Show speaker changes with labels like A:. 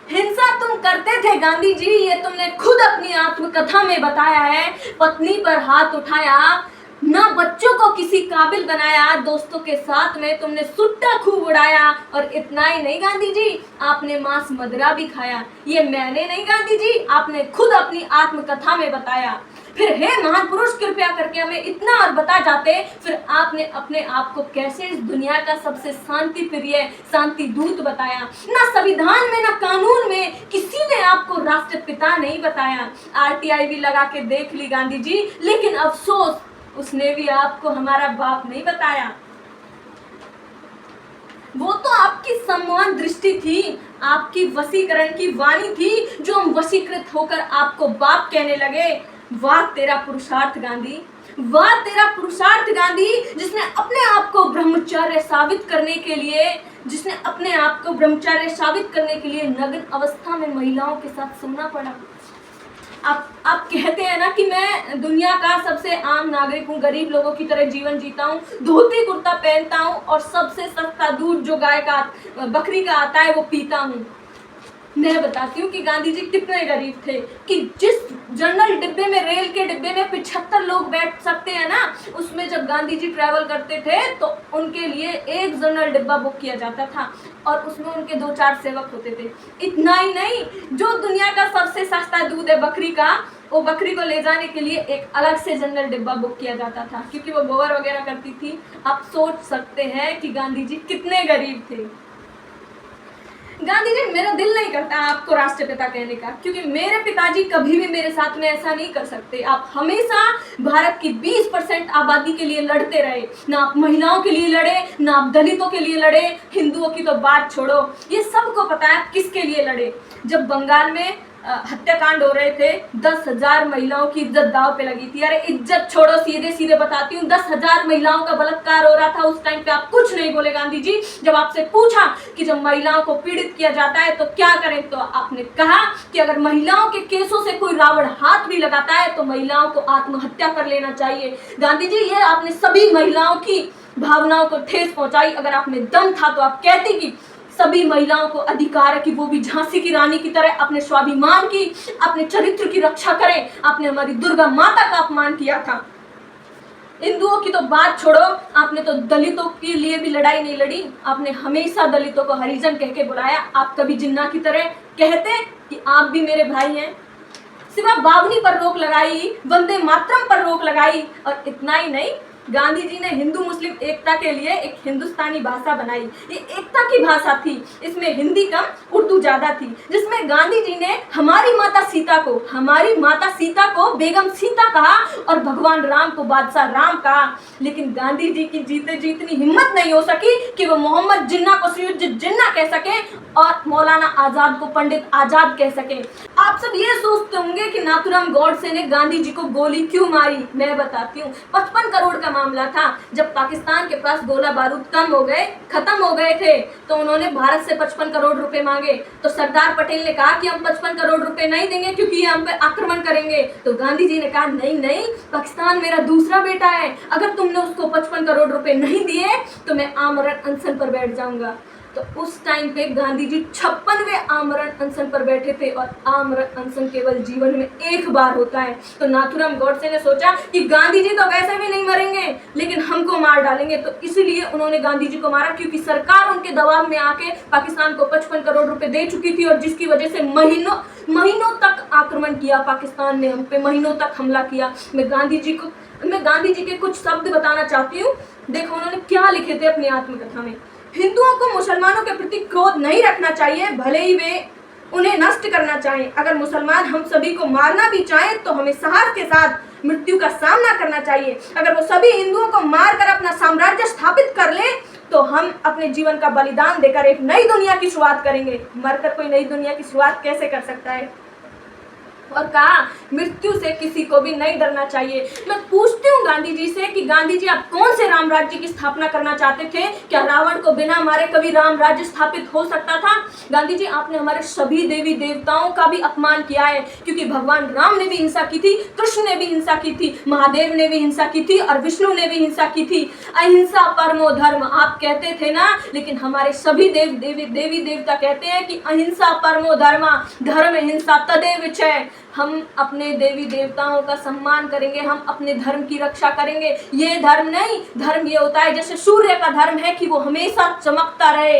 A: हिंसा तुम करते थे गांधी जी, ये तुमने खुद अपनी आत्मकथा में बताया है। पत्नी पर हाथ उठाया, ना बच्चों को किसी काबिल बनाया, दोस्तों के साथ में तुमने सुट्टा खूब उड़ाया। और इतना ही नहीं गांधी जी, आपने मांस मदिरा भी खाया। ये मैंने नहीं गांधी जी, आपने खुद अपनी आत्मकथा में बताया। फिर हे महान पुरुष, कृपया करके हमें इतना और बता जाते, फिर आपने अपने आप को कैसे इस दुनिया का सबसे शांति प्रिय शांति दूत बताया। ना संविधान में ना कानून में किसी ने आपको राष्ट्रपिता नहीं बताया। आरटीआई भी लगा के देख ली गांधी जी, लेकिन अफसोस उसने भी आपको हमारा बाप नहीं बताया। वो तो आपकी सम्मान दृष्टि थी, आपकी वशीकरण की वाणी थी, जो हम वशीकृत होकर आपको बाप कहने लगे। वाह तेरा पुरुषार्थ गांधी, वाह तेरा पुरुषार्थ गांधी, जिसने अपने आप को ब्रह्मचर्य साबित करने के लिए नग्न अवस्था में महिलाओं के साथ सोना पड़ा। आप कहते हैं ना कि मैं दुनिया का सबसे आम नागरिक हूँ, गरीब लोगों की तरह जीवन जीता हूँ, धोती कुर्ता पहनता हूँ और सबसे सस्ता दूध जो गाय का बकरी का आता है वो पीता हूँ। मैं बताती हूँ कि गांधी जी कितने गरीब थे कि जिस जनरल डिब्बे में, रेल के डिब्बे में 75 लोग बैठ सकते हैं ना, उसमें जब गांधी जी ट्रैवल करते थे तो उनके लिए एक जनरल डिब्बा बुक किया जाता था और उसमें उनके 2-4 सेवक होते थे। इतना ही नहीं, जो दुनिया का सबसे सस्ता दूध है बकरी का, वो बकरी को ले जाने के लिए एक अलग से जनरल डिब्बा बुक किया जाता था, क्योंकि वो गोबर वगैरह करती थी। आप सोच सकते हैं कि गांधी जी कितने गरीब थे। गांधी जी, मेरा दिल नहीं करता आपको राष्ट्रपिता कहने का, क्योंकि मेरे पिताजी कभी भी मेरे साथ में ऐसा नहीं कर सकते। आप हमेशा भारत की 20% आबादी के लिए लड़ते रहे, ना आप महिलाओं के लिए लड़े, ना आप दलितों के लिए लड़े, हिंदुओं की तो बात छोड़ो, ये सबको पता है आप किसके लिए लड़े। जब बंगाल में हत्याकांड हो रहे थे, 10,000 महिलाओं की इज्जत दाव पे लगी थी। अरे इज्जत छोड़ो, सीधे सीधे बताती हूँ, 10,000 महिलाओं का बलात्कार हो रहा था। उस टाइम पे आप कुछ नहीं बोले गांधी जी। जब आपसे पूछा कि जब महिलाओं को पीड़ित किया जाता है तो क्या करें, तो आपने कहा कि अगर महिलाओं के केसों से कोई रावण हाथ भी लगाता है तो महिलाओं को आत्महत्या कर लेना चाहिए। गांधी जी, ये आपने सभी महिलाओं की भावनाओं को ठेस पहुंचाई। अगर आप में दम था तो आप कहती कि सभी महिलाओं को अधिकार है कि वो भी झांसी की रानी की तरह अपने स्वाभिमान की, अपने चरित्र की रक्षा करें। आपने हमारी दुर्गा माता का अपमान किया था। हिंदुओं की तो बात छोड़ो, आपने तो दलितों के लिए भी लड़ाई नहीं लड़ी। आपने हमेशा दलितों को हरिजन कह के बुलाया। आप कभी जिन्ना की तरह कहते कि आप भी मेरे भाई हैं। सिवा बावनी पर रोक लगाई, वंदे मातरम पर रोक लगाई, और इतना ही नहीं, गांधी जी ने हिंदू मुस्लिम एकता के लिए एक हिंदुस्तानी भाषा बनाई। ये एकता की भाषा थी, इसमें हिंदी कम उर्दू ज्यादा थी, जिसमें गांधी जी ने हमारी माता सीता को बेगम सीता कहा और भगवान राम को बादशाह राम कहा। लेकिन गांधी जी की जीते जी इतनी हिम्मत नहीं हो सकी कि वो मोहम्मद जिन्ना को सैयद जिन्ना कह सके और मौलाना आजाद को पंडित आजाद कह सके। आप सब ये सोचते होंगे कि नाथूराम गॉडसे ने गांधी जी को गोली क्यों मारी। मैं बताती हूँ, 55 करोड़ का मामला था। जब पाकिस्तान के पास गोला बारूद खत्म हो गए थे, तो उन्होंने भारत से 55 करोड़ रुपए मांगे। तो सरदार पटेल ने कहा कि हम 55 करोड़ रुपए नहीं देंगे क्योंकि ये हम पे आक्रमण करेंगे। तो गांधी जी ने कहा नहीं, पाकिस्तान मेरा दूसरा बेटा है, अगर तुमने उसको 55 करोड़ रुपए नहीं दिए तो मैं आमरण अनशन पर बैठ जाऊंगा। तो उस टाइम पे गांधी जी 56वें आमरण अनशन पर बैठे थे, और आमरण अनशन केवल जीवन में एक बार होता है। तो नाथूराम गॉडसे ने सोचा कि गांधी जी तो वैसे भी नहीं मरेंगे, लेकिन हमको मार डालेंगे। तो इसलिए उन्होंने गांधी जी को मारा, क्योंकि सरकार उनके दबाव में आके पाकिस्तान को 55 करोड़ रुपए दे चुकी थी, और जिसकी वजह से महीनों तक आक्रमण किया पाकिस्तान ने, हम पे महीनों तक हमला किया। मैं गांधी जी के कुछ शब्द बताना चाहती हूँ। देखो उन्होंने क्या लिखे थे अपनी आत्मकथा में। हिंदुओं को मुसलमानों के प्रति क्रोध नहीं रखना चाहिए, भले ही वे उन्हें नष्ट करना चाहें। अगर मुसलमान हम सभी को मारना भी चाहें तो हमें साहस के साथ मृत्यु का सामना करना चाहिए। अगर वो सभी हिंदुओं को मारकर अपना साम्राज्य स्थापित कर ले तो हम अपने जीवन का बलिदान देकर एक नई दुनिया की शुरुआत करेंगे। मरकर कोई नई दुनिया की शुरुआत कैसे कर सकता है। और कहा मृत्यु से किसी को भी नहीं डरना चाहिए। मैं पूछती हूँ गांधी जी से कि गांधी जी आप कौन से राम राज्य की स्थापना करना चाहते थे? क्या रावण को बिना मारे कभी राम राज्य स्थापित हो सकता था? गांधी जी आपने हमारे सभी देवी देवताओं का भी अपमान किया है, क्योंकि भगवान राम ने भी हिंसा की थी, कृष्ण ने भी हिंसा की थी, महादेव ने भी हिंसा की थी और विष्णु ने भी हिंसा की थी। अहिंसा परमो धर्म आप कहते थे ना, लेकिन हमारे सभी देवी देवता कहते हैं कि अहिंसा परमो धर्म, धर्म हिंसा तदेव च। हम अपने देवी देवताओं का सम्मान करेंगे, हम अपने धर्म की रक्षा करेंगे। ये धर्म नहीं, धर्म ये होता है जैसे सूर्य का धर्म है कि वो हमेशा चमकता रहे।